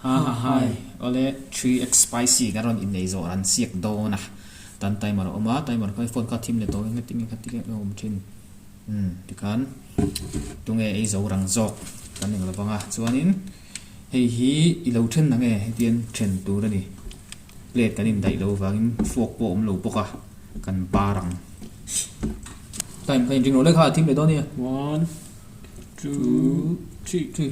ha ha hai ole 3x spicy garon in nei zo ran siak do na tan timer oma timer kai phone ka thim le to ngeting khatik lo mchin tikan tunge ei zo rang jok kan ning lawanga chuanin hei hi ilo then na nge hetian then tu ra ni plate kanin dai lo wangin fork po om lo poka kan parang time kai jing lo le kha thim le do ni 1 2 3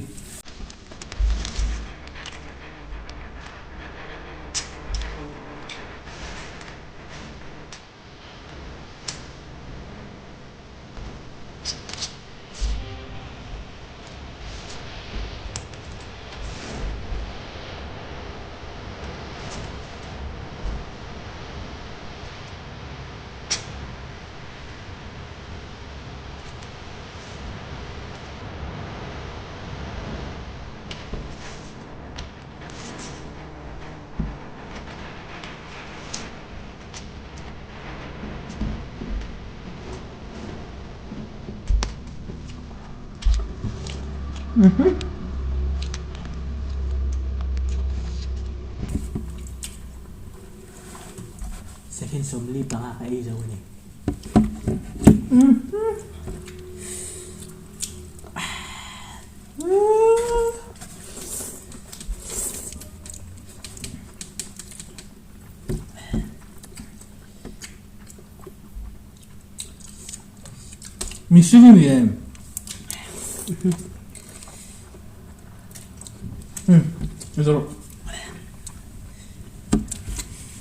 Second somli banga ka izo ni. 미쓰리미에 그래서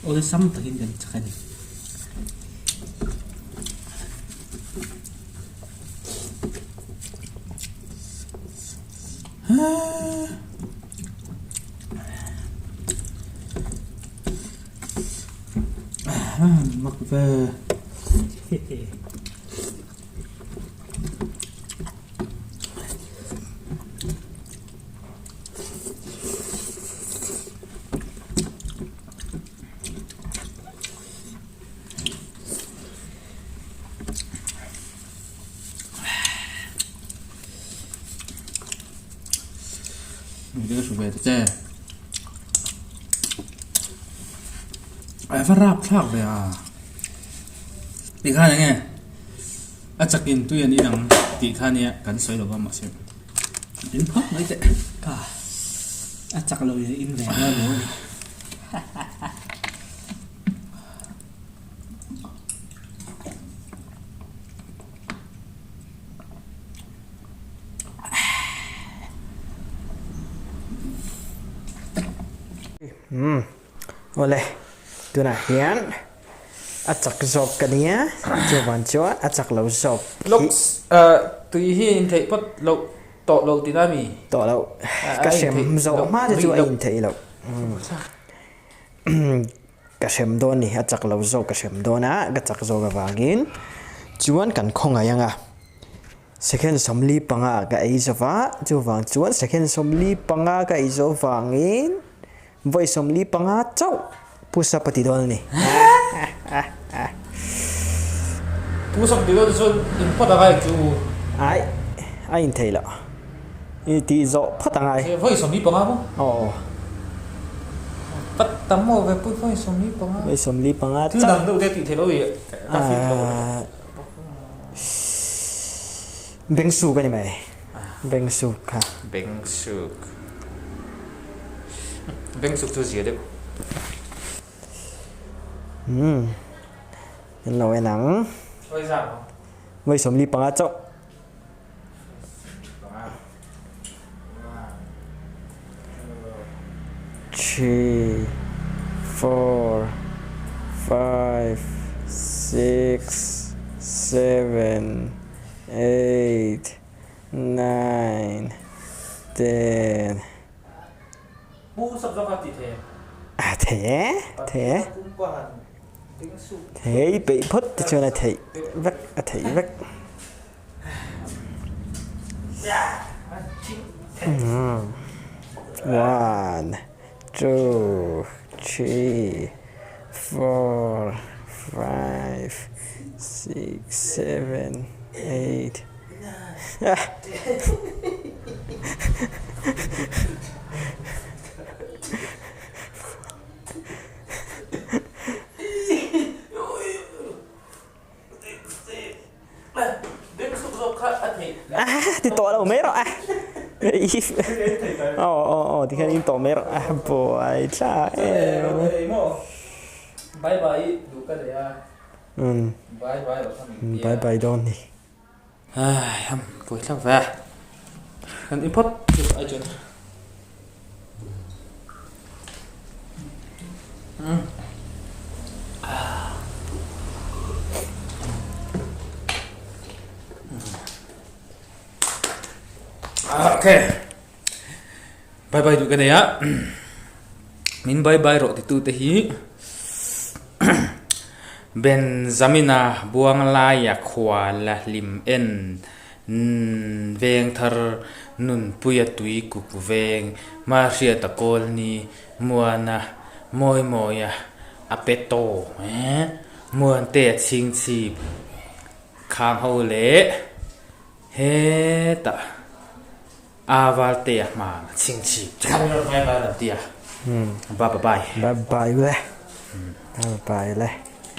Ole sam takin gan chakani. 막về 이거 준비해 돼. phải rap thắc vậy à tỷ khá này nghe chắc in tuy nhiên đi đằng tỷ khá này cắn xoay được không mà xem Đến phóc mấy tệ. Cả. Chắc là in vẻ ra rồi. Oleh tu nak hian acak zop kania coba coba acak lau zop lúc tùy hi thấy bắt lâu tọ lâu tí mi tỏ lau cái xem zop mà cho anh thấy lau cái xem đó ni acak lau zop cái xem đó na cái acak zop cái vagin chuan kan khong ayang à second somli panga cái izofa chu wang chuan second somli panga cái izofangin voi somli panga chau pusa pati dol ni pusak đi đâu rồi in phát ra chú ai anh thấy là thì rõ phát tăng ai vậy sống đi bằng không ồ bắt tắm mồ về bút vậy sống đi bằng voi somli panga thứ đằng đâu thế thì thế lỗi beng su cái này mày beng su ha beng suk tu gì đấy nên là nắng vậy sao voi somli panga chau 3 4 5 6 7 8 9 10 bu sắp ra phát thế à thế bị phất thì cho này thấy vắt thấy vắt one 2 3 4 5 6 7 8 if oh thì cái to mer boy cha bye bye đủ cái đấy à bye bye ở thằng bye bye don đi ham vui lắm về kan import ai chuyện ok bye bye juga deh ya min bye bye rok itu teh Benzamina buang layak khwala lim en veng thar nun puya tui kuk veng maria takol ni muana moi moya apeto muan te ching chi khang ho le he ta aval te ma ching chi chang bye bye la dia bye bye bye bye le bye bye le